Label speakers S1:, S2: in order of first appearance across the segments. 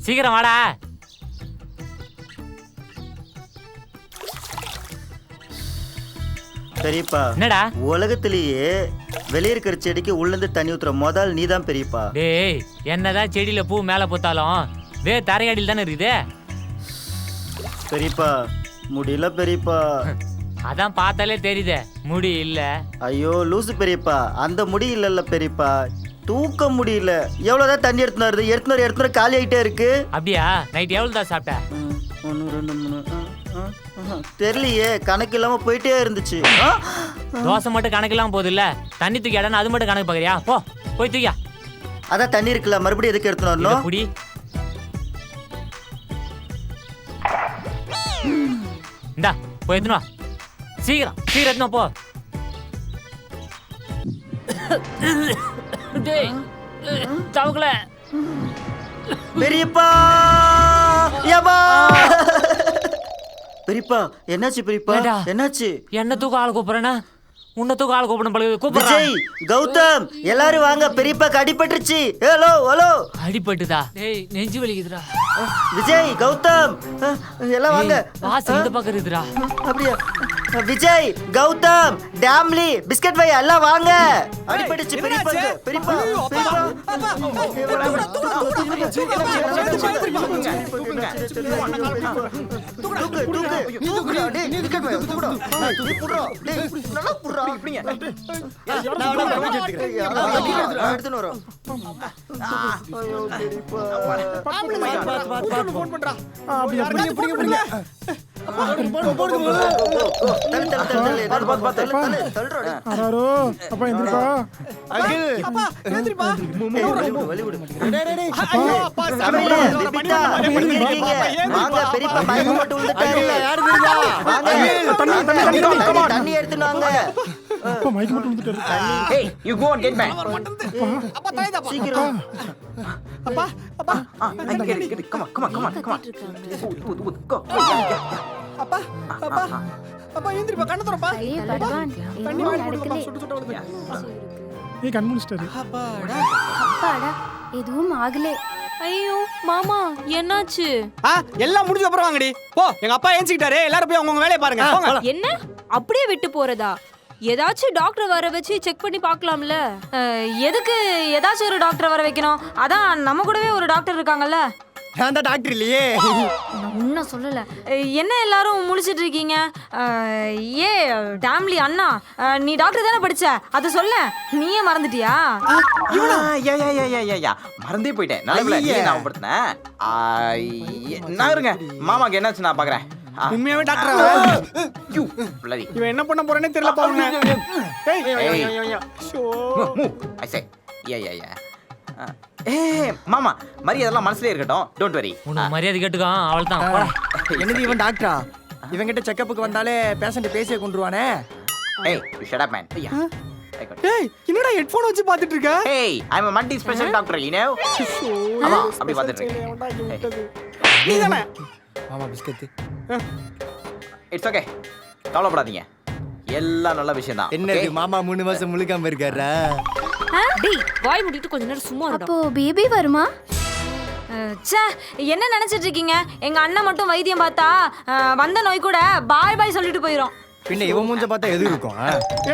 S1: சீக்கிரம் வாடா.
S2: பெரியப்பா,
S1: என்னடா
S2: உலகத்திலேயே வெளியே இருக்கிற செடிக்கு உள்ளேருந்து தண்ணி ஊத்துற முதல் நீதான் பெரியப்பா.
S1: டேய், என்னதான் செடியில பூ மேல போத்தாலும் தரையடியில் தானே இருக்குது.
S2: பெரியப்பா முடியல பெரியப்பா.
S1: அதான் பார்த்தாலே தெரியுதே முடி இல்ல.
S2: ஐயோ லூசு பெரியப்பா, அந்த முடி இல்லல்ல பெரியப்பா, தூக்க முடியல. எவ்வளவுதான் தண்ணி எடுத்துனாரு காலி ஆயிட்டே இருக்கு.
S1: அப்படியா? நைட் எவ்வளவு தான் சாப்பிட்ட?
S2: 1 2 3 தெரியலையே, கணக்கு இல்லாம போயிட்டே இருந்துச்சு.
S1: தோசை மட்டும் கணக்கெல்லாம் போகுது இல்ல, தண்ணி தூக்கி இடம் அது மட்டும் கணக்கு பாக்குறியா? போய் தூக்கியா.
S2: அதான் தண்ணி இருக்குல்ல, மறுபடியும் எதுக்கு எடுத்துன்னு வரணும்?
S1: புடி. இந்தா போய் எடுத்துனு வா. சீக்கிரம் எடுத்துனு போ. டேய் தவக்கல
S2: பெரியப்பா. பெரியப்பா என்னாச்சு பெரியப்பா? என்னாச்சு?
S1: என்ன தூக்க ஆள் கூப்பிடுறேன்னா உன்னை தூக்க ஆள் கூப்பிடும்.
S2: விஜய், கௌதம் எல்லாரும் வாங்க, பெரியப்பாக்கு அடிபட்டுருச்சு. Hello hello.
S1: அடிபட்டுதா? டேய் நெஞ்சு வலிக்குதுடா.
S2: விஜய், கௌதம் எல்லாம் வாங்க.
S1: வாசல் இந்த பக்கம் இருக்குதுடா.
S2: அப்படியா? விஜய், கௌதம், டாம்லி, பிஸ்கட் வையா எல்லாம் வாங்க. அடிபட்டுச்சு பெரியப்பாக்கு. பெரியப்பா தண்ணி எடுத்துனாங்க.
S3: Hey, you go and get back.
S2: சீக்கிரம்.
S3: Get it. Come on. Go.
S4: அப்பா எந்திரிப்பா, கண்ண தரப்பா.
S5: ஐயே பகவான்,
S4: தண்ணி
S5: என்ன
S4: வாங்கி
S5: நடக்குது?
S4: கொடுப்பா, சுட்டு வருது.
S6: நீ கண் முடிச்சிட்டாரு.
S5: அப்பாடா, எதுவும் ஆகலே.
S7: ஐயோ மாமா என்னாச்சு?
S4: எல்லாம் முடிஞ்ச அப்புறம் வாங்கடி. போ, எங்க அப்பா ஏஞ்சிக்கிட்டாரு. எல்லாரும் போய் அவங்க வேலையை பாருங்க. போங்க.
S7: என்ன அப்படியே விட்டு போறதா? ஏதாச்சும் டாக்டர் வர வச்சு செக் பண்ணி பார்க்கலாம்ல. எதுக்கு ஏதாச்சும் ஒரு டாக்டர் வர வைக்கணும்? அதான் நம்ம கூடவே ஒரு டாக்டர் இருக்காங்கல்ல.
S4: நான் தான் டாக்டர் இல்லையே.
S7: நான் ஒன்னும் சொல்லல. என்ன எல்லாரும் முழிச்சிட்டு இருக்கீங்க? ஏ டாம்லி அண்ணா, நீ டாக்டர் தானே படிச்ச, அதை சொல்ல. நீயே மறந்துட்டியா?
S3: யா மறந்தே போயிட்டேன். நான் படுத்தினேன். நான் இருங்க, மாமாக்கு என்னாச்சு நான் பாக்குறேன்.
S4: உண்மையாவே டாக்டர்
S3: இவன்
S4: என்ன பண்ண போறேன்னு தெரியல பாருங்க.
S3: மாமா மரியாதை மனசுலயே இருக்கட்டும். Don't worry.
S1: உனக்கு மரியாதை கேட்டுக்கோ. அவள் தான்.
S4: என்னது இவன் டாக்டரா? இவங்கிட்ட செக்கப்புக்கு வந்தாலே பேஷண்ட் பேசியே கொண்டுருவானே.
S3: ஏய் யூ ஷட் அப் மேன்.
S4: ஏய் என்னடா ஹெட்போன் வச்சு பாத்துட்டு இருக்க?
S3: ஏய் ஐ அம் a multi special doctor, you know. ஆமா அப்படி பாத்துட்டு இருக்கேன்.
S4: நீதானே மாமா பிஸ்கட்?
S3: இட்ஸ் ஓகே, கவலைப்படாதீங்க, எல்லாம் நல்ல விஷயம் தான்.
S4: என்னது மாமா 3 மாசம் முழுகாம இருக்காரா?
S7: டேய் வாய் மூடிட்டு கொஞ்ச நேரம் சும்மா இருடா.
S5: அப்போ பேபி வருமா?
S7: ச்சே, என்ன நினைச்சிட்டு இருக்கீங்க? எங்க அண்ணன் மட்டும் வைத்தியம் பார்த்தா வந்த நோய் கூட பாய் சொல்லிட்டு போயிடும்.
S4: பின்ன இவன் மூஞ்ச பார்த்தா எது இருக்கும்?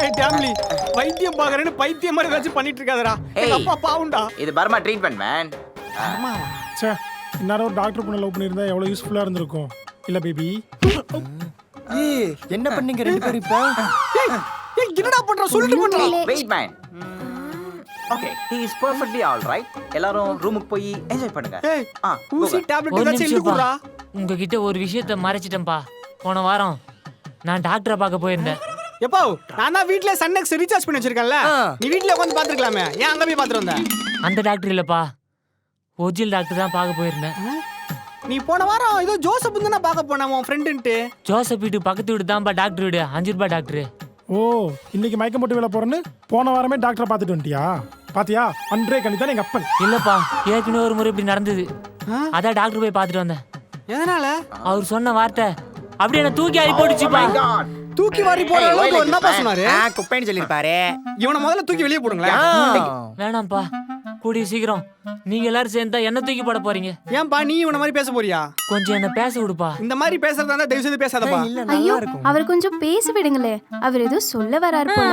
S4: ஏய் டாம்லி, வைத்தியம் பாக்குறேன்னு பைத்தியம் மாதிரி ஏதாச்சும் பண்ணிட்டு இருக்காதடா. எங்க அப்பா பாவுண்டா.
S3: இது பர்மா ட்ரீட்மென்ட் மேன்.
S6: ச்சே, இன்னொரு ஒரு டாக்டர் பொண்ணு லவ் பண்ணியிருந்தா எவ்வளவு யூஸ்ஃபுல்லா இருந்திருக்கும் இல்ல பேபி?
S4: ஏய் என்ன பண்ணீங்க ரெண்டு பேரும் இப்ப? ஏய் என்னடா பண்ற? சொல்லிட்டு பண்றா.
S3: Wait man. Okay, he is perfectly all right. எல்லாரும் ரூமுக்கு போய் என்ஜாய் பண்ணுங்க.
S4: ஏய் ஊசி டேப்லெட் ஏதாச்சும் எழுதி குடுறா.
S1: உங்ககிட்ட ஒரு விஷயத்தை மறைச்சிட்டேன்பா. போன வாரம் நான் டாக்டரை பார்க்க போயிருந்தேன்.
S4: எப்போ நான் தான் வீட்ல சன்எக்ஸ் ரீசார்ஜ் பண்ணி வச்சிருக்கேன்ல, நீ வீட்ல உட்கார்ந்து பாத்துக்கலாமே, ஏன் அங்க போய் பாத்துட்டு வந்த?
S1: அந்த டாக்டர் இல்லப்பா, ஒரிஜினல் டாக்டர் தான் பார்க்க போயிருந்தேன்.
S4: நீ போன வாரம் ஏதோ ஜோசப் தான பார்க்க போன உன் ஃப்ரெண்டுன்ட்டு.
S1: ஜோசப் வீட்டு பக்கத்து வீடு தான்ப்பா டாக்டர் வீடு, 5 ரூபாய் டாக்டர்.
S6: ஓ, இன்னைக்கு மயக்கம் போட்டு வேலை போறேன்னு போன வாரமே டாக்டரை பார்த்துட்டு வந்துட்டியா? பாத்தியா, அன்றே கணிதான் எங்க அப்பன்.
S1: இல்லப்பா, ஏற்கனவே ஒரு முறை இப்படி நடந்தது. அதான் டாக்டர் போய் பார்த்துட்டு வந்தேன்.
S4: எதனால?
S1: அவர் சொன்ன வார்த்தை அப்படியே என்ன தூக்கி ஆறி போடுச்சுப்பா.
S4: தூக்கி வாரி போற அளவுக்கு என்னப்பா சொன்னாரு?
S8: குப்பைன்னு சொல்லிருப்பாரு.
S4: இவனை முதல்ல தூக்கி வெளியே போடுங்களா?
S1: வேணாம்ப்பா, கூடிய சீக்கிரம் நீங்க எல்லாரும் சேர்ந்தா என்ன தூக்கி போட போறீங்க.
S4: ஏன்பா நீ இவன மாதிரி பேச போறியா?
S1: கொஞ்சம் என்ன பேச விடுப்பா.
S4: இந்த மாதிரி பேசுறதா இருந்தா தயவு செய்து பேசாதப்பா.
S5: ஐயோ அவர் கொஞ்சம் பேச விடுங்களே, அவர் ஏதோ சொல்ல வராரு போல.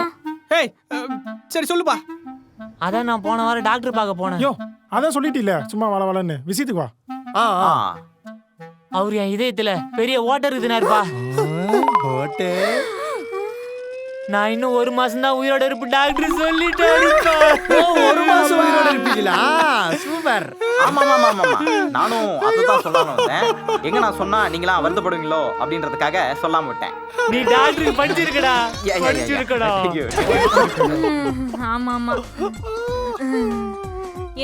S4: ஏய் சரி சொல்லுப்பா.
S1: அதான் நான் போன வாரம் டாக்டர் பார்க்க போனேன்.
S6: ஐயோ அதான் சொல்லிட்டீல சும்மா வள வளன்னு விஷயத்துக்கு வா.
S1: அவர் என் இதயத்துல பெரிய ஓட்டர் இருக்குனாருப்பா. நான் இன்னும் 1 மாசம் தான் உயிரோட இருப்பு டாக்டர் சொல்லிட்டாருப்பா.
S8: 1 மாசம் உயிரோட இருப்பீங்களா? சூப்பர்.
S3: ஆமா நானும் அதுதான் சொல்லணும் வந்தேன். எங்க நான் சொன்னா நீங்களா வருத்தப்படுவீங்களோ அப்படின்றதுக்காக சொல்லாம விட்டேன்.
S1: நீ டாக்டருக்கு படிச்சிருக்கடா. படிச்சிருக்கடா.
S7: ஆமா ஆமா.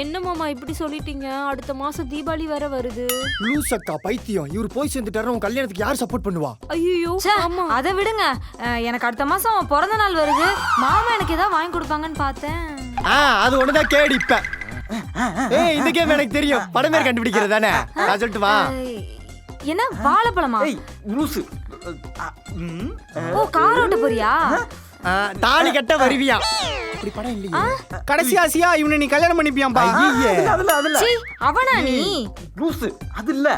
S7: என்ன மாமா இப்படி சொல்லிட்டீங்க? அடுத்த மாசம் தீபாவளி வேற வருது.
S8: லூசக்கா பைத்தியம். இவர் போய் சேர்ந்துட்டாரு. உன் கல்யாணத்துக்கு யார் சப்போர்ட் பண்ணுவா?
S7: ஐயோ அதை விடுங்க. எனக்கு அடுத்த மாசம் பிறந்த நாள் வருது. மாமா எனக்கு ஏதாவது வாங்கி கொடுப்பாங்கன்னு பார்த்தேன்.
S8: அது ஒண்ணுதான் கேடு இப்ப. ஏய் இந்த கேம் எனக்கு தெரியும். படம் பேர் கண்டுபிடிக்கிறது தானே. நான் சொல்லிட்டு வா.
S7: என்ன வாழைப்பழமா?
S3: ஏய் லூசு.
S7: ஓ கார் ஓட்ட போறியா?
S8: தாலி கட்ட வருவியா? அப்படி படம் இல்லையே.
S4: கடைசி ஆசியா இவனை நீ கல்யாணம் பண்ணிப்பியாம்பா.
S3: அதுல
S7: சீ, அவனா நீ?
S3: லூசு அது இல்ல.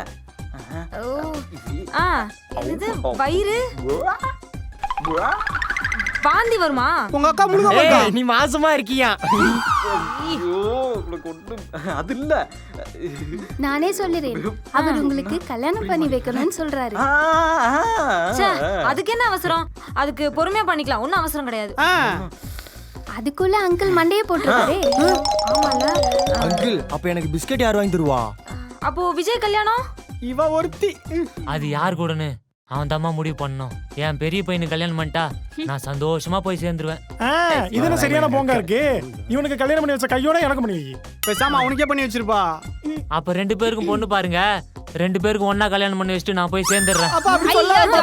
S7: இது வயிறு வாந்தி வருமா?
S4: உங்க அக்கா முழுங்க.
S8: நீ மாசமா இருக்கியா?
S3: அது இல்ல.
S5: நானே சொல்லுறேன், அவர் உங்களுக்கு கல்யாணம் பண்ணி வைக்கணும்னு சொல்றாரு.
S7: அதுக்கு என்ன அவசரம்? அதுக்கு பொறுமையா பண்ணிக்கலாம். ஒன்னும் அவசரம் கிடையாது.
S5: அதுக்குள்ள அங்கிள் மண்டையை போட்டுருக்காரே. ஆமால
S8: அங்கிள் அப்ப எனக்கு பிஸ்கட் யார் வாங்கி தருவா?
S7: அப்போ விஜய் கல்யாணம்?
S4: இவ ஒருத்தி.
S1: அது யார் கூடன்னு அவன் தம்மா முடிவு பண்ணணும். என் பெரிய பையனுக்கு கல்யாணம் பண்ணிட்டா நான் சந்தோஷமா போய் சேர்ந்துருவேன்.
S6: இது என்ன சரியான போங்கா இருக்கு. இவனுக்கு கல்யாணம் பண்ணி வச்ச கையோட எனக்கு பண்ணி வை.
S4: பேசாம அவனுக்கே பண்ணி வச்சிருப்பா.
S1: அப்ப 2 பேருக்கும் பொண்ணு பாருங்க. 2 பேருக்கும் ஒண்ணா கல்யாணம் பண்ணி வச்சுட்டு நான் போய் சேர்ந்துடுறேன்.
S4: அப்பா அப்படி சொல்லாத.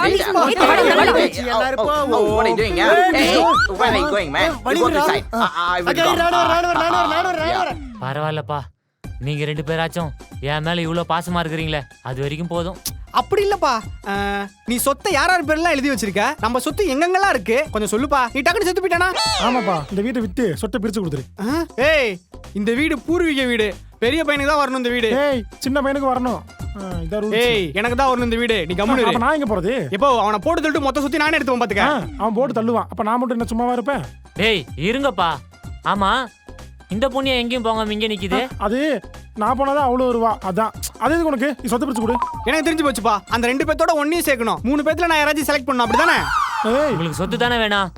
S8: எல்லாரும் போ.
S3: What are you doing? Hey, where are you going, man? You go to side. I will go.
S1: பரவாயில்லப்பா, நீங்க 2 பேராச்சும் என் மேல இவ்வளவு பாசமா இருக்கிறீங்களே, அது வரைக்கும் போதும்.
S4: அப்படி இல்லப்பா. நீ சொத்தை யார் பேர்லாம் எழுதி வச்சிருக்க? நம்ம சொத்து எங்கெங்கெல்லாம் இருக்கு கொஞ்சம் சொல்லுப்பா. நீ டக்குனு செத்து போயிட்டானா?
S6: ஆமாப்பா, இந்த வீட்டை வித்து சொத்தை பிரிச்சு கொடுத்துரு.
S4: ஏய் இந்த வீடு பூர்வீக வீடு. பெரிய பையனுக்கு தான் வரணும் இந்த வீடு.
S6: ஏய் சின்ன பையனுக்கு வரணும். இதான் ரூல்ஸ்.
S4: ஏய் எனக்கு தான் வரணும் இந்த வீடு. நீ கம்முனு இரு.
S6: அப்ப நான் எங்க போறது?
S4: இப்போ அவனை போட்டு தள்ளிட்டு மொத்த சுத்தி நானே எடுத்துவேன் பாத்துக்க.
S6: அவன் போட்டு தள்ளுவான். அப்ப நான் மட்டும் என்ன சும்மாவா இருப்பேன்?
S1: டேய் இருங்கப்பா. ஆமா இந்த பொண்ணியா எங்கேயும் போகாம இங்க நிக்குது.
S6: அது நான் போனாதான் அவ்வளவு வருவா. அதான் அது எதுக்கு உனக்கு? நீ சொத்தை பிரிச்சு கொடு.
S4: எனக்கு தெரிஞ்சு போச்சுப்பா. அந்த 2 பேத்தோட ஒன்னையும் சேர்க்கணும். 3 பேத்துல நான் யாராச்சும் செலக்ட் பண்ணணும் அப்படிதானே?
S6: ஏய்
S1: உங்களுக்கு சொத்து தானே வேணாம்.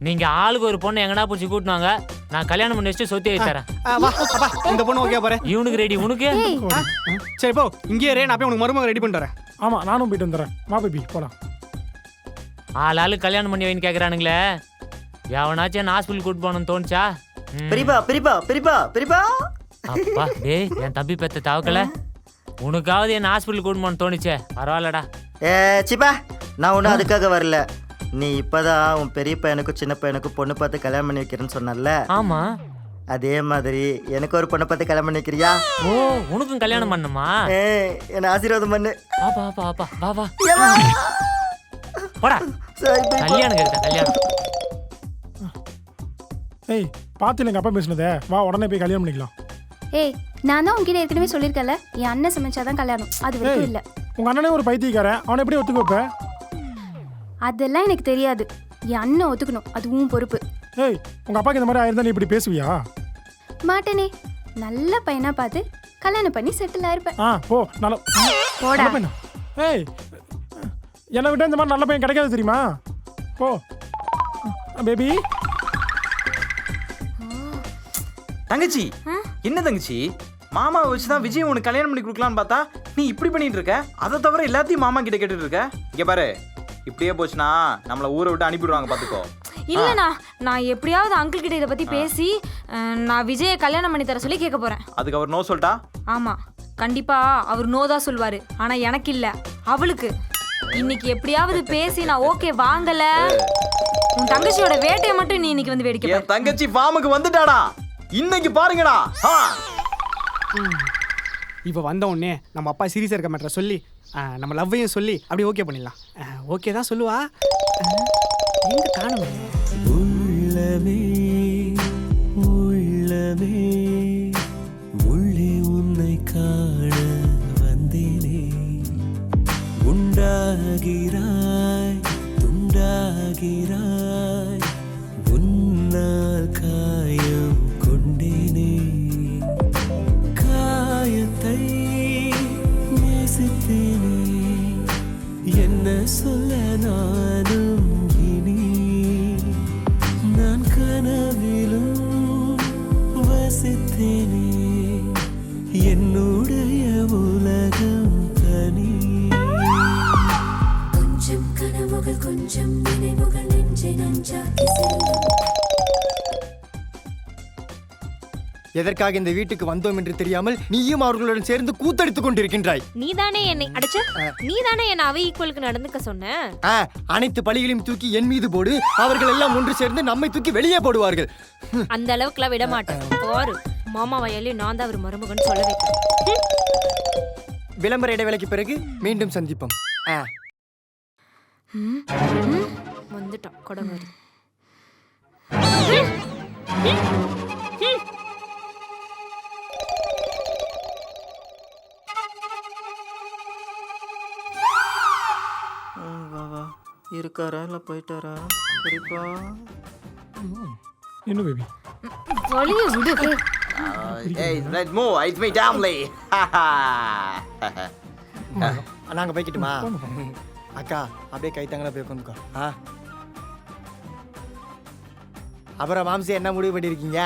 S1: நீங்க ஆளுக்கு ஒரு பொண்ணை எங்கடா பிடிச்சி கூட்டினாங்க. நான் கல்யாணம் பண்ணி வச்சுட்டு சொத்தி எழுதி தரேன்.
S4: வா அப்பா இந்த பொண்ணு ஓகே பாரு.
S1: இவனுக்கு ரெடி உனக்கு?
S4: சரி போ இங்கேயே ரே. நான் போய் உனக்கு மருமக ரெடி பண்ணிட்டு வரேன்.
S6: ஆமா நானும் போயிட்டு வந்துடுறேன். வா பேபி போலாம்.
S1: ஆளாளு கல்யாணம் பண்ணி வைன்னு கேக்குறானுங்களே. எவனாச்சும் என்ன ஹாஸ்பிட்டல் கூட்டு போகணும்னு தோணுச்சா?
S2: பெரியப்பா பெரியப்பா பெரியப்பா பெரியப்பா.
S1: அப்பா டேய் என் தம்பி பெத்த தவக்கல. உனக்காவது என்ன ஹாஸ்பிட்டல் கூட்டு போகணும்னு தோணுச்சே. பரவாயில்லடா.
S2: சிப்பா நான் ஒன்றும் அதுக்காக வரல. நீ இப்பதான் உன் பெரிய பையனுக்கும் சின்ன பையனுக்கும் பொண்ணு பார்த்து கல்யாணம் பண்ணி வைக்கிறேன்னு சொன்னல.
S1: ஆமா
S2: அதே மாதிரி எனக்கு ஒரு பொண்ணை பார்த்து கல்யாணம் பண்ணி வைக்கிறியா?
S1: ஓ உனக்கும் கல்யாணம் பண்ணுமா?
S2: என்ன ஆசீர்வாதம் பண்ணு.
S1: பாப்பா பாப்பா பாப்பா போடா. கல்யாணம் கேட்டா கல்யாணம்.
S6: ஏய் பாத்து எங்க அப்பா பேசுனதே. வா உடனே போய் கல்யாணம் பண்ணிக்கலாம்.
S5: ஏய் நான் தான் உங்ககிட்ட ஏற்கனவே சொல்லியிருக்கல, என் அண்ணன் சமைச்சாதான் கல்யாணம். அது வரைக்கும் இல்ல.
S6: உங்க அண்ணனே ஒரு பைத்தியக்காரன். அவனை எப்படி ஒத்துக்க வைப்ப?
S5: அதெல்லாம் எனக்கு தெரியாது. என் அண்ணன் ஒத்துக்கணும். அது உன் பொறுப்பு.
S6: ஏய் உங்க அப்பாக்கு இந்த மாதிரி ஆயிருந்தா நீ இப்படி பேசுவியா?
S5: மாட்டேனே. நல்ல பையனா பார்த்து கல்யாணம் பண்ணி செட்டில் ஆயிருப்பேன்.
S6: போ நல்ல
S5: போடா.
S6: பையனா? ஏய் என்னை விட இந்த மாதிரி நல்ல பையன் கிடைக்காது தெரியுமா? போ பேபி.
S3: தங்கச்சி என்ன தங்கச்சி, மாமாவை வச்சுதான் விஜய் உனக்கு கல்யாணம் பண்ணி கொடுக்கலான்னு பார்த்தா நீ இப்படி பண்ணிட்டு இருக்க. அதை தவிர எல்லாத்தையும் மாமா கிட்ட கேட்டுட்டு இருக்க. இங்க பாரு இப்படியே போச்சுன்னா நம்மள ஊரை விட்டு அனுப்பிடுவாங்க பாத்துக்கோ.
S7: இல்லண்ணா நான் எப்படியாவது அங்கிள் கிட்ட இதை பத்தி பேசி நான் விஜயை கல்யாணம் பண்ணி தர சொல்லி கேட்க போறேன்.
S3: அதுக்கு அவர் நோ சொல்லிட்டா?
S7: ஆமா கண்டிப்பா அவர் நோ தான் சொல்வாரு. ஆனா எனக்கு இல்ல, அவளுக்கு. இன்னைக்கு எப்படியாவது பேசி நான் ஓகே வாங்கல, உன் தங்கச்சியோட வேட்டையை மட்டும் நீ இன்னைக்கு வந்து வேடிக்கை பாரு.
S3: என் தங்கச்சி ஃபார்முக்கு வந்துட்டாடா. இன்னைக்கு பாருங்கடா.
S4: இப்போ வந்த உடனே நம்ம அப்பா சீரியஸாக இருக்க மாட்டேற சொல்லி நம்ம லவ்வையும் சொல்லி அப்படியே ஓகே பண்ணிடலாம். ஓகே தான் சொல்லுவா. எங்க காணும்? உள்ளமே உள்ளமே
S9: துண்டாகிறாய் துண்டாகிறாய் உன்னால் காயம் கொண்டேனே காயத்தை நேசித்தேனே என்ன சொல்ல நானும் இனி நான் கனவிலும் வசித்தேனே என்னுடைய உலகம் தனி
S10: கொஞ்சம் கனவுகள் கொஞ்சம் நினைவுகள் நெஞ்சை நஞ்சாக்கி செல்லும்.
S8: எதற்காக இந்த வீட்டுக்கு வந்தோம் என்று தெரியாமல் நீயும் அவர்களுடன் சேர்ந்து கூத்தடித்துக் கொண்டிருக்கின்றாய்.
S11: நீதானே என்னை அடிச்ச நீதானே என்ன அவ ஈக்குவலுக்கு நடந்துக்க சொன்ன.
S8: அனைத்து பழிகளையும் தூக்கி என் மீது போடு, அவர்கள் எல்லாம் ஒன்று சேர்ந்து நம்மை தூக்கி வெளியே போடுவார்கள்.
S11: அந்த அளவுக்குலாம் விட மாட்டேன். பாரு மாமா வயலையும் நான் தான் அவர் மருமகன் சொல்ல வைக்கிறேன்.
S8: விளம்பர இடைவேளைக்கு பிறகு மீண்டும் சந்திப்போம்.
S11: வந்துட்டான் கொடங்காரி.
S2: இருக்காரா இல்லை போயிட்டாரா பெரியப்பா?
S6: என்ன பேபி
S7: வழிய விடு.
S3: Hey, let's move. It's me, Damley.
S8: நாங்க போய்க்கிட்டுமா? அக்கா அப்படியே கைத்தாங்களா போய் உட்காந்துக்கோ. அப்புறம் மாம்சி என்ன முடிவு பண்ணிருக்கீங்க?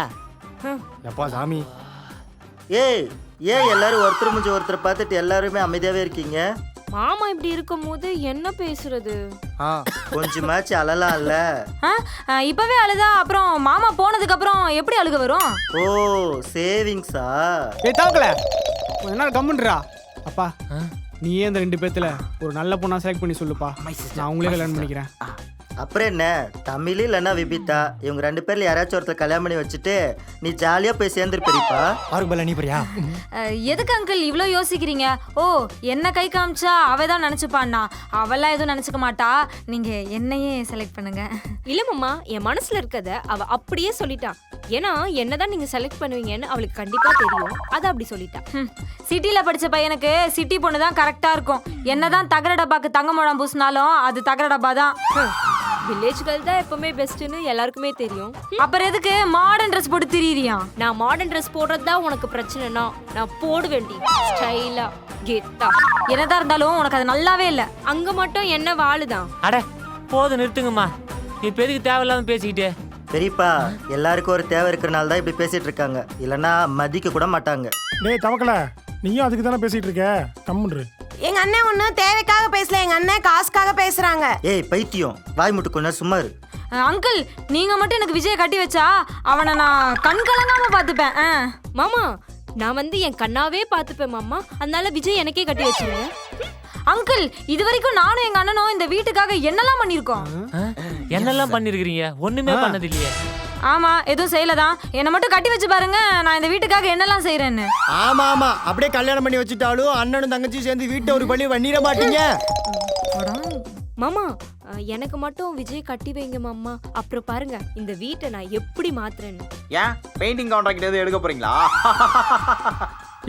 S8: எப்பா சாமி,
S2: ஏய் ஏன் எல்லாரும் ஒருத்தர் முடிஞ்ச ஒருத்தரை பார்த்துட்டு எல்லாருமே அமைதியாவே இருக்கீங்க?
S11: மாமா இப்படி இருக்கும் போது என்ன பேசுறது?
S2: கொஞ்சமாச்சு அழலாம்ல.
S7: இப்பவே அழுதா அப்புறம் மாமா போனதுக்கு அப்புறம் எப்படி அழுக வரும்?
S2: ஓ சேவிங்ஸா?
S4: ஏய் தாக்கல கொஞ்ச நேரம் கம்முன்றா. அப்பா நீயே இந்த 2 பேத்துல ஒரு நல்ல பொண்ணா செலக்ட் பண்ணி சொல்லுப்பா, நான் உங்களே கல்யாணம் பண்ணிக்கிறேன்.
S2: அப்புறம் என்ன, தமிழ் இல்லைன்னா விபிதா, இவங்க 2 பேர்ல யாராச்சும் ஒருத்தர் கல்யாணம் பண்ணி வச்சுட்டு நீ ஜாலியா போய் சேர்ந்துரு பெரியப்பா.
S8: ஆறுபல நீ பிரியா.
S7: எதுக்கு அங்கிள் இவ்ளோ யோசிக்கிறீங்க? ஓ என்ன கை காமிச்சா அவதான் நினைச்சுப்பான்னா, அவெல்லாம் எதுவும் நினைச்சுக்க மாட்டா. நீங்க என்னையே செலக்ட் பண்ணுங்க.
S11: இல்ல மாமா, என் மனசுல இருக்கத அவ அப்படியே சொல்லிட்டான். ஏன்னா என்னதான் நீங்க செலக்ட் பண்ணுவீங்கன்னு அவளுக்கு கண்டிப்பா தெரியும். அத அப்படி சொல்லிட்டா.
S7: சிட்டில படிச்ச பையனுக்கு சிட்டி பொண்ணு தான் கரெக்டா இருக்கும். என்னதான் தகர டப்பாக்கு தங்க முழம் பூசினாலும் அது தகர டப்பா தான்.
S11: வில்லேஜ் கேர்ள் தான் எப்பவுமே பெஸ்ட்னு எல்லாருக்குமே தெரியும்.
S7: அப்புறம் எதுக்கு மாடர்ன் ட்ரெஸ் போட்டு திரியிறியா?
S11: நான் மாடர்ன் ட்ரெஸ் போடுறது தான் உனக்கு பிரச்சனைனா நான் போட வேண்டி ஸ்டைலா கெத்தா.
S7: என்னதான் இருந்தாலும் உனக்கு அது நல்லாவே இல்ல.
S11: அங்க மட்டும் என்ன வாழுதான்.
S1: அட போதும் நிறுத்துங்கம்மா. இப்ப எதுக்கு தேவையில்லாம பேசிக்கிட்டே?
S2: பெரியப்பா எல்லாருக்கும் ஒரு தேவை இருக்கிறனால தான் இப்படி பேசிட்டு இருக்காங்க, இல்லைன்னா மதிக்க கூட மாட்டாங்க.
S6: டேய் தவக்கல, நீயும் அதுக்கு தானே பேசிட்டு இருக்க. கம்முன்று.
S12: எங்க அண்ணன் ஒண்ணு தேவைக்காக பேசல, எங்க அண்ணன் காசுக்காக பேசுறாங்க.
S2: ஏய் பைத்தியம், வாய் முட்டு கொஞ்ச நேரம் சும்மா இரு.
S7: அங்கிள் நீங்க மட்டும் எனக்கு விஜய் கட்டி வச்சா அவனை நான் கண் கலங்காம பாத்துப்பேன்.
S11: மாமா நான் வந்து என் கண்ணாவே பாத்துப்பேன் மாமா, அதனால விஜய் எனக்கே கட்டி வச்சிருங்க.
S7: அங்கிள் இது வரைக்கும் நானும் எங்க அண்ணனும் இந்த வீட்டுக்காக என்னெல்லாம் பண்ணிருக்கோம்?
S1: என்னெல்லாம் பண்ணிருக்கீங்க? ஒண்ணுமே பண்ணது இல்லையே.
S7: ஆமா எதுவும் செய்யலதான். என்னை மட்டும் கட்டி வச்சு பாருங்க நான் இந்த வீட்டுக்காக என்னெல்லாம் செய்யறேன்னு.
S8: ஆமா ஆமா அப்படியே கல்யாணம் பண்ணி வச்சுட்டாலும் அண்ணனும் தங்கச்சியும் சேர்ந்து வீட்டை ஒரு பள்ளி பண்ணிட மாட்டீங்க.
S11: மாமா எனக்கு மட்டும் விஜய் கட்டி வைங்க மாமா, அப்புறம் பாருங்க இந்த வீட்டை நான் எப்படி மாத்துறேன்னு.
S3: ஏன் பெயிண்டிங் கான்ட்ராக்ட் எதுவும் எடுக்க போறீங்களா?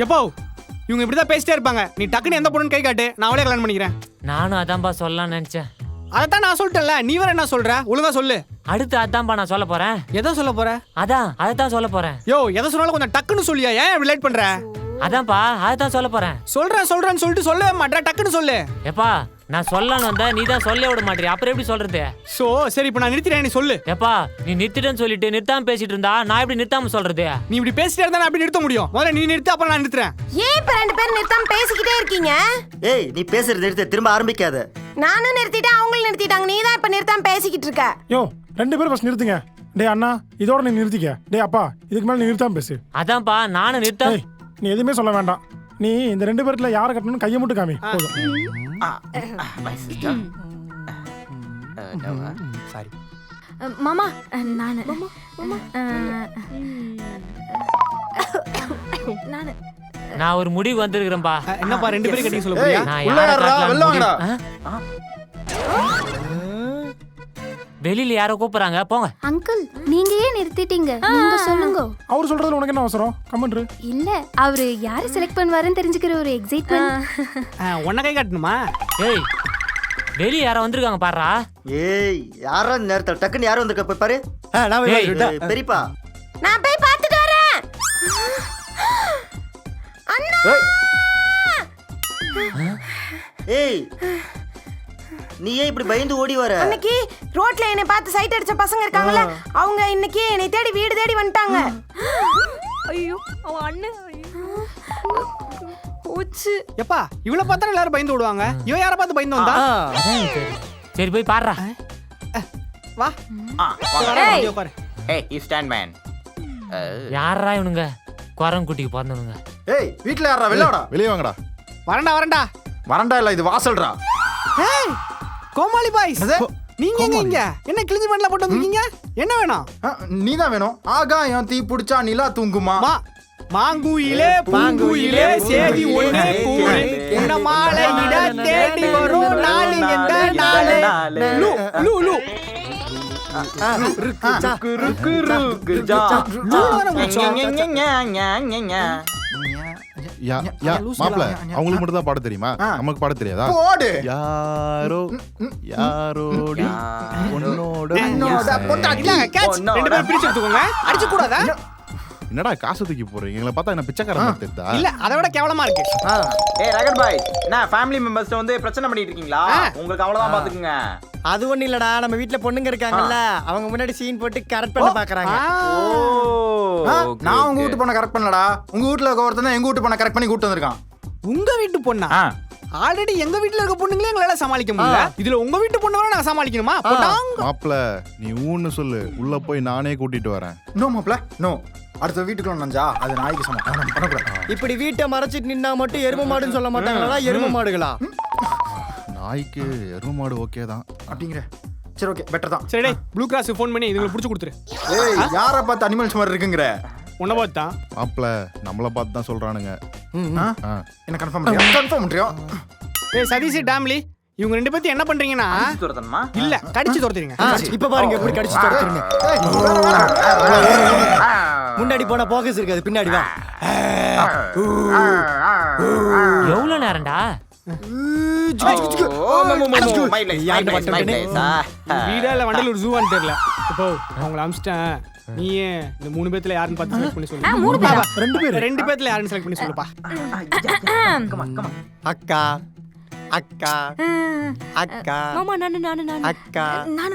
S4: எப்போ இவங்க இப்படிதான் பேசிட்டே இருப்பாங்க. நீ டக்குன்னு எந்த பொண்ணுன்னு கை காட்டு, நான் அவளே கல்யாணம் பண்ணிக்கிறேன்.
S1: நானும் அதான்பா சொல்லலாம்னு நினைச்சேன்.
S4: அதைத்தான் நான் சொல்லிட்டேன்ல, நீ வேற என்ன சொல்ற? ஒழுங்கா சொல்லு.
S1: அடுத்து அதான்பா நான் சொல்ல போறேன்.
S4: எதை சொல்ல போற?
S1: அதான் சொல்ல போறேன்.
S4: யோ எதை சொன்னாலும் கொஞ்சம் டக்குன்னு சொல்லியா, ஏன் ரிலேட் பண்ற?
S1: அதான்பா அதான் சொல்ல போறேன்.
S4: சொல்றேன்னு சொல்லிட்டு சொல்லவே மாட்டேன், டக்குன்னு சொல்லு.
S1: எப்பா நான் சொல்லலான்னு வந்தா நீ தான் சொல்ல விட மாட்டேறியா, அப்புறம் எப்படி சொல்றது?
S4: சரி இப்போ நான் நிறுத்திட்டேன், நீ சொல்லு.
S1: எப்பா நீ நிறுத்திட்டேன்னு சொல்லிட்டு நிறுத்தாம பேசிட்டு இருந்தா நான் எப்படி நிறுத்தாம சொல்றது?
S4: நீ இப்படி பேசிட்டே இருந்தா நான் எப்படி நிறுத்த முடியும்? முதல்ல நீ நிறுத்து, அப்புறம் நான் நிறுத்துறேன்.
S12: ஏன் இப்ப 2 பேரும் நிறுத்தாம பேசிக்கிட்டே இருக்கீங்க?
S2: ஏய் நீ பேசுறது நிறுத்த, திரும்ப ஆரம்பிக்காத.
S12: நானும் நிறுத்திட்டேன், அவங்களும் நிறுத்திட்டாங்க, நீ தான் இப்ப நிறுத்தாம பேசிக்கிட்டு இருக்க.
S6: யோ 2 பேரும் ஃபர்ஸ்ட் நிறுத்துங்க. டேய் அண்ணா இதோட நீ நிறுத்திக்க. டேய் அப்பா இதுக்கு மேல நீ நிறுத்தாம பேசு.
S1: அதான்ப்பா நானும் நிறுத்த.
S6: நீ எதுவுமே சொல்ல வேண்டாம். நீ இந்த 2 பேர்ல யாரை கட்டணும்னு கையை மட்டும் காமி போதும்.
S8: சாரி
S7: மாமா நானு நானு
S1: நான் ஒரு முடிவு வந்திருக்கிறேன்பா.
S4: என்னப்பா 2 பேரும் கட்டி சொல்ல போறியா?
S1: நான் யாரை காட்டலாம்னு வெளியில யாரோ கூப்பிடுறாங்க, போங்க.
S5: அங்கிள் நீங்க ஏன் நிறுத்திட்டீங்க? நீங்க சொல்லுங்க.
S6: அவர் சொல்றதுல உனக்கு என்ன அவசரம்? கமெண்ட்ரு.
S5: இல்ல அவரு யாரை செலக்ட் பண்ணுவாருன்னு தெரிஞ்சுக்கிற ஒரு எக்ஸைட்மென்ட்.
S4: உன்னை கை காட்டணுமா?
S1: ஏய் வெளியே யாரோ வந்திருக்காங்க பாருடா.
S2: ஏய் யாரா இந்த நேரத்துல டக்குன்னு யாரும் வந்திருக்க போய் பாரு.
S8: நான் போய்
S1: ஏய்,
S8: பார்த்துட்டு
S2: ஏய், பெரியப்பா
S12: நான் போய் பார்த்துட்டு வரேன். அண்ணா
S2: ஏய் நீ ஏன் இப்படி பயந்து ஓடி வர?
S12: அன்னைக்கு ரோட்ல என்னை பார்த்து சைட் அடிச்ச பசங்க இருக்காங்கல்ல, அவங்க இன்னைக்கு என்னை தேடி வீடு தேடி வந்துட்டாங்க.
S11: ஐயோ அவன் அண்ணன் போச்சு.
S4: எப்பா இவளை பார்த்தா எல்லாரும் பயந்து ஓடுவாங்க. இவன் யாரை பார்த்து பயந்து வந்தா?
S1: அதான் எனக்கு தெரியும். சரி போய் பாருடா.
S4: வா
S7: ஏய்.
S4: இங்க உட்காரு.
S3: ஏய் யூ ஸ்டாண்ட் மேன்.
S1: யாரா இவனுங்க? குரங்குட்டிக்கு பிறந்தவனுங்க.
S3: ஏய் வீட்ல யாரா வெளியடா?
S13: வெளியே வாங்கடா.
S4: வரண்டா
S3: வரண்டா இல்ல இது வாசல்டா.
S4: ஏய் கோமாளி பாய்ஸ், நீங்க எங்க இங்க? என்ன கிழிஞ்சு பண்ணல போட்டு வந்திருக்கீங்க? என்ன வேணும்?
S3: நீ தான் வேணும். ஆகாயம் தீ புடிச்சா நிலா தூங்குமா?
S4: மாங்குயிலே பூங்குயிலே சேதி ஒண்ணே கூறு, உன்ன மாலை இட தேடி வரும் நாளை எந்த நாளே. லூ லூ லூ
S13: மாப்பிள்ள அவங்களுக்கு மட்டும் தான் பாட தெரியுமா? நமக்கு பாட தெரியாதா?
S3: போடு.
S13: யாரோ யாரோடி உன்னோட
S4: இல்லங்க கேட்ச். ரெண்டு பேரும் பிரிச்சு எடுத்துக்கோங்க. அடிச்சு கூடாதா?
S13: என்னடா காசு தூக்கி போறீங்க? எங்களை பார்த்தா என்ன பிச்சைக்காரன் தெரியுதா?
S4: இல்ல அதை விட கேவலமா இருக்கு.
S3: ஏய் ரகட் பாய், என்ன ஃபேமிலி மெம்பர்ஸ் வந்து பிரச்சனை பண்ணிட்டு இருக்கீங்களா? உங்களுக்கு அவ்வளவுதான் பாத்துக்குங்க.
S8: அது ஒண்ணு இல்லடா, நம்ம வீட்ல பொண்ணுங்க இருக்காங்கல்ல, அவங்க முன்னாடி சீன் போட்டு கரெக்ட் பண்ண பாக்குறாங்க.
S3: நான் உங்க வீட்டு பொண்ணை கரெக்ட் பண்ணலடா. உங்க வீட்ல இருக்க ஒருத்தன் எங்க வீட்டு பொண்ணை கரெக்ட் பண்ணி கூட்டி வந்திருக்கான்.
S4: உங்க வீட்டு பொண்ணா? ஆல்ரெடி எங்க வீட்ல இருக்க பொண்ணுங்களே எங்களால சமாளிக்க முடியல, இதுல உங்க வீட்டு பொண்ணை வேற நான் சமாளிக்கணுமா?
S13: மாப்பிள்ள நீ ஊன்னு சொல்லு, உள்ள போய் நானே கூட்டிட்டு வரேன்.
S3: நோ மாப்பிள்ள நோ. அடுத்த வீட்டுக்குள்ள நஞ்சா அது நாய்க்கு சமம். பண்ணக்கூடாது.
S8: இப்படி வீட்டை மறைச்சிட்டு நின்னா மட்டும் எரும மாடுன்னு சொல்ல மாட்டாங்களா? எரும மாடுகளா?
S13: நாய்க்கு எரும மாடு ஓகே தான்
S3: அப்படிங்கிற. சரி ஓகே பெட்டர் தான்.
S4: சரி ப்ளூ கிராஸ் ஃபோன் பண்ணி இதுங்களை புடிச்சு கொடுத்துரு.
S3: ஏய் யாரை பார்த்து அனிமல்ஸ் மாதிரி இருக்குங்கற?
S4: உன்னை பார்த்தா?
S13: மாப்பிள்ள நம்மள பார்த்து தான் சொல்றானுங்க.
S3: என்ன கன்ஃபார்ம் பண்றியா? கன்ஃபார்ம் பண்றியா?
S4: ஏய் சதீஷ் டாம்லி, இவங்க ரெண்டு பேரும் என்ன பண்றீங்கன்னா
S3: துரத்தணுமா?
S4: இல்ல கடிச்சு துரத்துறீங்க.
S8: இப்ப பாருங்க எப்படி கடிச்சு துரத்துறீங்க. முன்னாடி போனா போக்கஸ் இருக்காது, பின்னாடி வா.
S1: எவ்வளவு நேரம்டா?
S4: வீடால வண்டலூர் ஜூவான்னு தெரியல. இப்போ அவங்கள அமிச்சிட்டேன். நீயே இந்த 3 பேத்துல யாருன்னு பார்த்து செலக்ட் பண்ணி சொல்லு. ரெண்டு பேத்துல யாருன்னு செலக்ட் பண்ணி சொல்லுப்பா.
S8: அக்கா அக்கா அக்கா
S11: மாமா நானு
S8: அக்கா
S5: நானு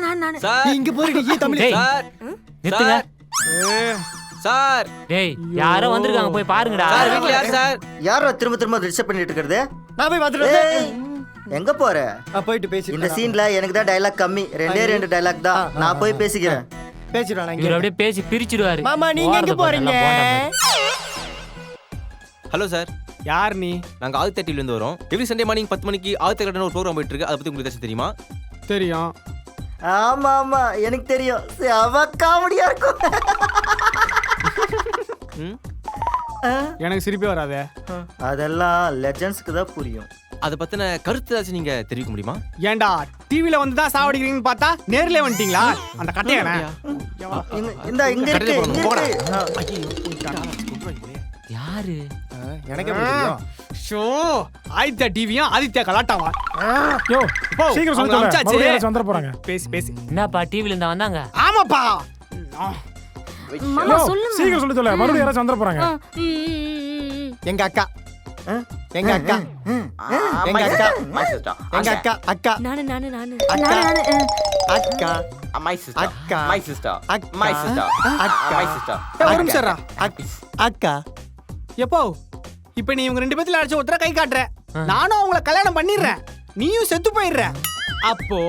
S8: இங்க போறீங்க தமிழ்
S1: டேய்,
S8: சார்.
S1: நிறுத்துங்க.
S8: சார்
S1: டேய் யாரோ வந்திருக்காங்க, போய் பாருங்கடா.
S8: வீட்ல யார் சார்?
S2: யாரோ திரும்ப திரும்ப டிஸ்டர்ப் பண்ணிட்டு இருக்கிறது?
S8: நான் போய் பாத்துட்டு
S2: ஏய் எங்க போற?
S8: போயிட்டு பேசி
S2: இந்த சீன்ல எனக்கு தான் டயலாக் கம்மி, 2 டயலாக் தான். நான் போய் பேசிக்கிறேன்.
S8: பேசிடுவாங்க.
S1: இவர் அப்படியே பேசி பிரிச்சிடுவாரு.
S8: மாமா நீங்க எங்க போறீங்க?
S14: ஹலோ சார்,
S4: யார் நீ?
S14: நாங்கள் ஆதித்யா டிவிலேருந்து வரோம். எவ்ரி சண்டே மார்னிங் 10 மணிக்கு ஆதித்யா கடன ஒரு ப்ரோக்ராம் போயிட்டு இருக்கு. அதை பற்றி உங்களுக்கு ஏதாச்சும் தெரியுமா?
S4: தெரியும்.
S2: ஆமா ஆமா எனக்கு தெரியும். செம காமெடியா இருக்கும்.
S4: எனக்கு சிரிப்பே வராதே.
S2: அதெல்லாம் லெஜண்ட்ஸ்க்கு தான் புரியும்.
S14: அதை பற்றின கருத்து ஏதாச்சும் நீங்கள் தெரிவிக்க முடியுமா?
S4: ஏண்டா டிவில வந்து தான் சாவடிக்கிறீங்கன்னு பார்த்தா நேர்ல வந்துட்டீங்களா? அந்த கட்டையானே
S2: இந்த இங்க இருக்கு
S1: யாரு?
S8: எனக்கு எப்படி தெரியும்?
S4: ஷோ ஆதித்யா டிவியும் ஆதித்யா கலாட்டாவா?
S6: யோ சீக்கிரம் சொல்லுங்க, மறுபடியும் யாராச்சும் வந்துட போறாங்க.
S4: பேசி
S1: என்னப்பா டிவில இருந்தா வந்தாங்க?
S4: ஆமாப்பா.
S11: மாமா சொல்லுங்க.
S6: சீக்கிரம் சொல்ல, மறுபடியும் யாராச்சும் வந்துட போறாங்க.
S8: எங்க அக்கா எங்க அக்கா எங்க அக்கா எங்க அக்கா அக்கா
S11: நானு
S8: அக்கா அக்கா
S3: மை சிஸ்டர்
S8: அக்கா
S3: மை சிஸ்டர்
S8: அக்கா
S3: மை சிஸ்டர்
S8: அக்கா
S3: மை சிஸ்டர்.
S4: ஒரு நிமிஷம்டா.
S8: அக்கா
S4: எப்போ இப்ப நீ இவங்க 2 பேத்துல அடிச்சு ஒருத்தர கை காட்டுற, நானும் அவங்கள கல்யாணம் பண்ணிடுறேன், நீயும் செத்து போயிடுற. அப்போ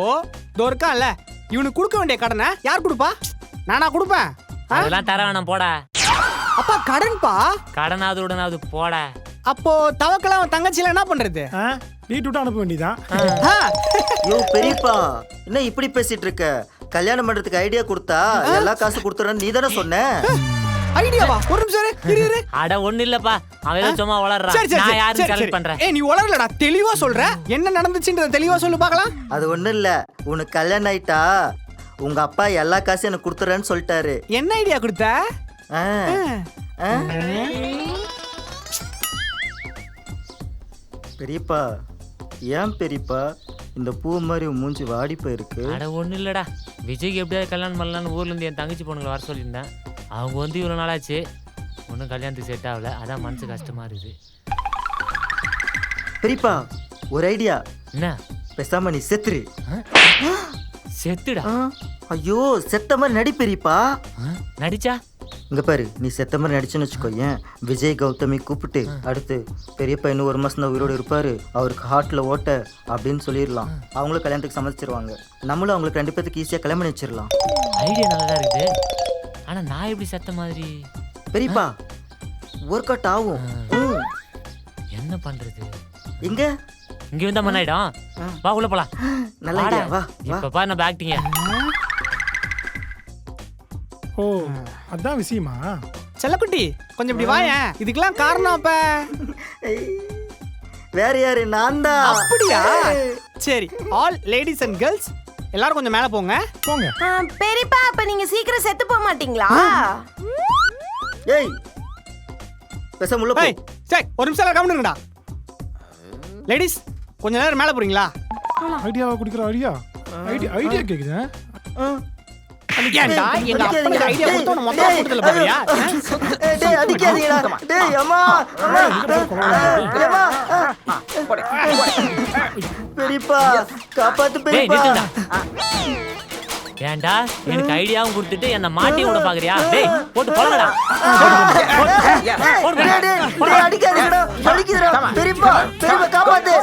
S4: தோர்க்கான்ல இவனுக்கு கொடுக்க வேண்டிய கடனை யார் கொடுப்பா? நானா கொடுப்பேன்.
S1: அதெல்லாம் தர வேணாம் போடா.
S4: அப்பா கடன்பா.
S1: கடனாவது உடனாவது போட.
S4: அப்போ தவக்கல அவன் தங்கச்சில என்ன பண்றது?
S6: வீட்டு விட்டு அனுப்ப வேண்டியதான்.
S2: யோ பெரியப்பா என்ன இப்படி பேசிட்டு இருக்க? கல்யாணம் பண்றதுக்கு ஐடியா கொடுத்தா எல்லா காசு கொடுத்துறேன்னு நீ தானே சொன்ன.
S4: ஐடியாவா? ஒரு நிமிஷம் இரு.
S1: அட ஒண்ணு இல்லப்பா, அவன் ஏதோ சும்மா வளர்றான். நான் யாரும் செலக்ட் பண்றேன்.
S4: ஏய் நீ வளரலடா, தெளிவா சொல்ற. என்ன நடந்துச்சுன்றத தெளிவா சொல்லு பார்க்கலாம்.
S2: அது ஒண்ணும் இல்ல, உனக்கு கல்யாணம் ஆயிட்டா உங்க அப்பா எல்லா காசையும் எனக்கு கொடுத்துறேன்னு சொல்லிட்டாரு.
S4: என்ன ஐடியா கொடுத்த?
S2: பெரியப்பா ஏன் பெரியப்பா இந்த பூ மாதிரி உன் மூஞ்சி வாடி போயிருக்கு.
S1: அட ஒன்றும் இல்லைடா, விஜய்க்கு எப்படியாவது கல்யாணம் பண்ணலான்னு ஊர்லேருந்து என் தங்கச்சி பொண்ணுங்களை வர சொல்லியிருந்தேன். அவங்க வந்து இவ்வளோ நாளாச்சு, ஒன்றும் கல்யாணத்துக்கு செட் ஆகல. அதான் மனசு கஷ்டமாக இருக்குது.
S2: பெரியப்பா ஒரு ஐடியா.
S1: என்ன?
S2: பேசாம நீ செத்துரு.
S1: செத்துடா?
S2: ஐயோ செத்த மாதிரி நடி பெரியப்பா.
S1: நடிச்சா?
S2: இங்க பாரு, நீ செத்த மாதிரி நடிச்சுன்னு வச்சுக்கோ. ஏன் விஜய் கௌதமி கூப்பிட்டு அடுத்து பெரியப்பா இன்னும் 1 மாசம் தான் உயிரோடு இருப்பாரு, அவருக்கு ஹார்ட்ல ஓட்ட அப்படின்னு சொல்லிடலாம். அவங்களும் கல்யாணத்துக்கு சம்மதிச்சிருவாங்க. நம்மளும் அவங்களுக்கு 2 பேருக்கு ஈஸியா கல்யாணம் பண்ணி வச்சிடலாம்.
S1: ஐடியா நல்லதா இருக்குது. ஆனா நான் எப்படி செத்த மாதிரி?
S2: பெரியப்பா ஒர்க் அவுட் ஆகும்.
S1: என்ன பண்றது?
S2: இங்க
S1: இங்க வந்தா மண்ணாயிடும். வா உள்ள போலாம்.
S2: நல்ல ஐடியா, வா.
S1: இப்ப பாரு நம்ம ஆக்டிங்க.
S6: ஓ அதான் விஷயமா?
S4: செல்லக்குட்டி கொஞ்சம் இப்படி வாயேன். இதுக்கெல்லாம் காரணம் அப்ப
S2: வேற யாரு? நான் தான்.
S4: அப்படியா? சரி, ஆல் லேடிஸ் அண்ட் கேர்ள்ஸ் எல்லாரும் கொஞ்சம் மேல போங்க.
S6: போங்க.
S12: பெரியப்பா அப்ப நீங்க சீக்கிரம் செத்து போக மாட்டீங்களா?
S2: ஏய் பேசாம உள்ள போ.
S4: சரி ஒரு நிமிஷம் எல்லாம் கவனிங்கடா. லேடிஸ் கொஞ்ச நேரம் மேல போறீங்களா?
S6: ஐடியாவை குடிக்கிற ஐடியா கேக்குது.
S4: ஏன்டா எங்க அப்பா ஐடியா கொடுத்தா நான் மொத்தமா கொடுத்தல பாரியா?
S2: டேய் அடிக்காதீங்கடா. டேய் அம்மா பெரியப்பா காப்பாத்து பெரியப்பா.
S1: ஏன்டா எனக்கு ஐடியாவும் கொடுத்துட்டு என்ன மாட்டி விட பாக்குறியா? டேய் போட்டு போலடா.
S2: அடிக்காதீங்கடா. வலிக்குதுடா பெரியப்பா. பெரியப்பா காப்பாத்து.